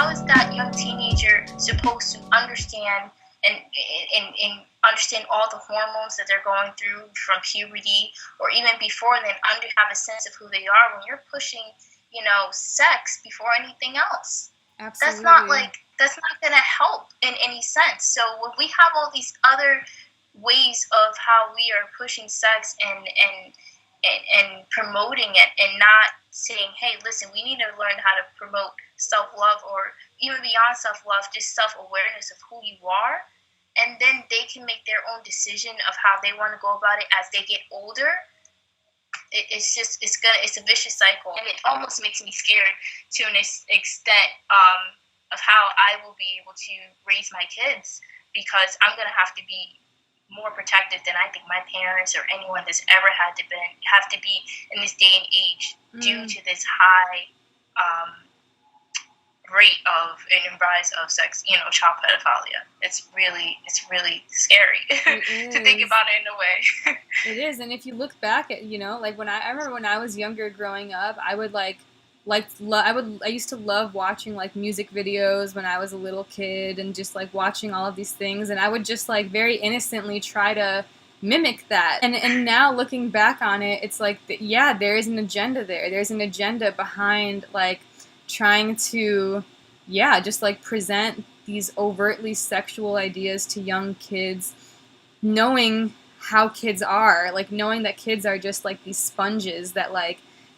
how is that young teenager supposed to understand and understand all the hormones that they're going through from puberty, or even before then, have a sense of who they are when you're pushing, sex before anything else? Absolutely. That's not going to help in any sense. So when we have all these other ways of how we are pushing sex and promoting it, and not saying, hey, listen, we need to learn how to promote self-love, or even beyond self-love, just self-awareness of who you are, and then they can make their own decision of how they want to go about it as they get older. It's a vicious cycle, and it almost makes me scared to an extent of how I will be able to raise my kids, because I'm going to have to be more protected than I think my parents or anyone that's ever have to be in this day and age, due to this high rate of and rise of sex, child pedophilia. It's really scary to think about it in a way. It is, and if you look back at, I remember when I was younger growing up, I would I used to love watching music videos when I was a little kid, and just watching all of these things, and I would just very innocently try to mimic that. And now looking back on it, it's there is an agenda there. There's an agenda behind trying to just present these overtly sexual ideas to young kids, knowing how kids are, knowing that kids are just these sponges that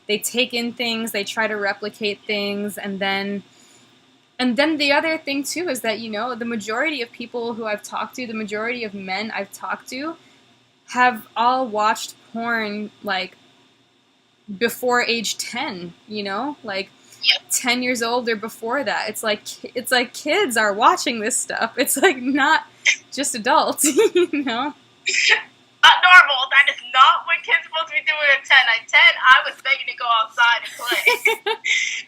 they take in things, they try to replicate things, and then the other thing too is that, the majority of people who I've talked to, the majority of men I've talked to, have all watched porn before age 10, 10 years old or before that. It's like kids are watching this stuff. It's not just adults, Not normal. That is not what kids are supposed to be doing at 10. At 10, I was begging to go outside and play.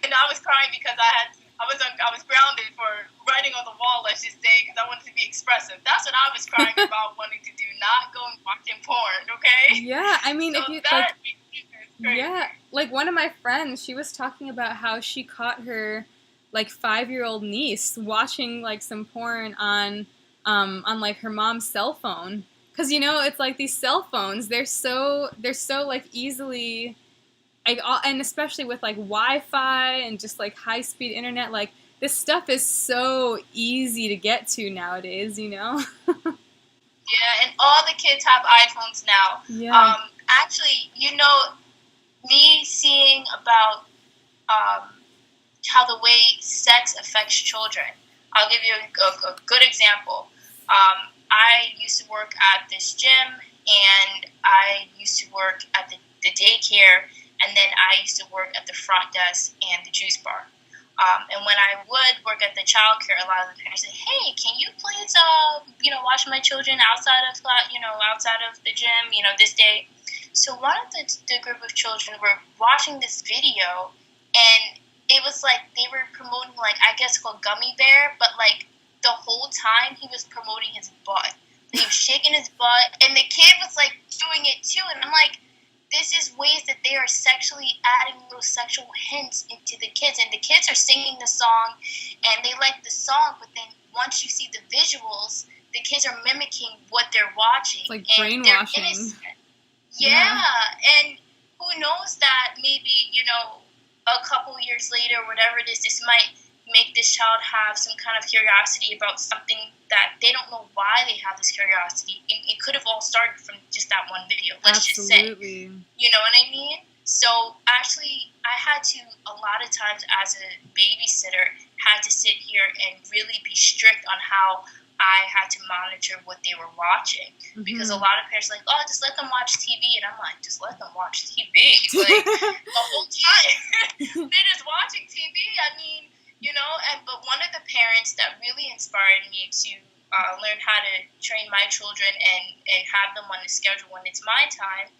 And I was crying because I was grounded for writing on the wall, let's just say, because I wanted to be expressive. That's what I was crying about wanting to do, not go and watching porn, okay? Yeah, I mean, so if you one of my friends, she was talking about how she caught her 5-year-old niece watching some porn on her mom's cell phone. Because, it's these cell phones, they're so easily, and especially with Wi-Fi and just high-speed internet, this stuff is so easy to get to nowadays, Yeah, and all the kids have iPhones now. Yeah. Actually, me seeing about how the way sex affects children, I'll give you a good example. I used to work at this gym, and I used to work at the daycare, and then I used to work at the front desk and the juice bar. And when I would work at the childcare, a lot of the parents said, "Hey, can you please, watch my children outside of the gym, this day?" So one of the group of children were watching this video, and it was they were promoting I guess called Gummy Bear, but the whole time he was promoting his butt. He was shaking his butt, and the kid was doing it too. And I'm this is ways that they are sexually adding little sexual hints into the kids. And the kids are singing the song, and they like the song, but then once you see the visuals, the kids are mimicking what they're watching. It's brainwashing. Yeah, and who knows that maybe, a couple years later, whatever it is, this might make this child have some kind of curiosity about something that they don't know why they have this curiosity. It could have all started from just that one video, let's Absolutely. just say. You know what I mean? So actually, I had to, a lot of times as a babysitter, had to sit here and really be strict on how I had to monitor what they were watching. Mm-hmm. Because a lot of parents are just let them watch TV. And I'm just let them watch TV. The whole time. They're just watching TV. I mean, but one of the parents that really inspired me to learn how to train my children and have them on the schedule when it's my time,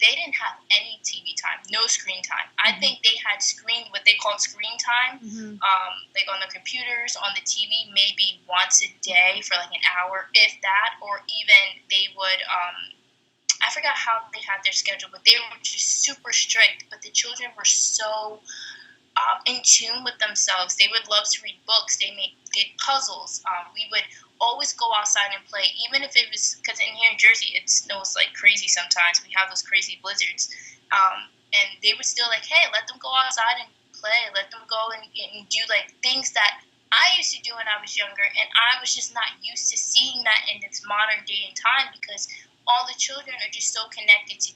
they didn't have any TV time, no screen time. Mm-hmm. I think they had what they called screen time, mm-hmm. On the computers, on the TV, maybe once a day for an hour, if that, or even they would, I forgot how they had their schedule, but they were just super strict, but the children were so in tune with themselves. They would love to read books. Did puzzles. We would always go outside and play, even if it was, because in here in Jersey it snows like crazy sometimes. We have those crazy blizzards, and they were still like, hey, let them go outside and play. Let them go and do like things that I used to do when I was younger, and I was just not used to seeing that in this modern day and time, because all the children are just so connected to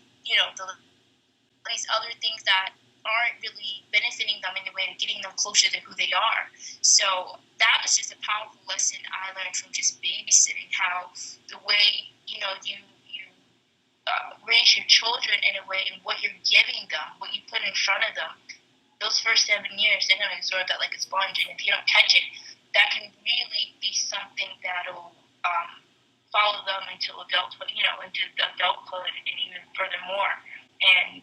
these other things that aren't really benefiting them in a way of getting them closer to who they are. So that was just a powerful lesson I learned from just babysitting, how the way, you raise your children in a way, and what you're giving them, what you put in front of them, those first 7 years, they're going to absorb that like a sponge, and if you don't catch it, that can really be something that'll follow them into adulthood, into the adulthood and even furthermore. And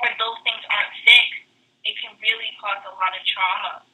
when those things aren't fixed, it can really cause a lot of trauma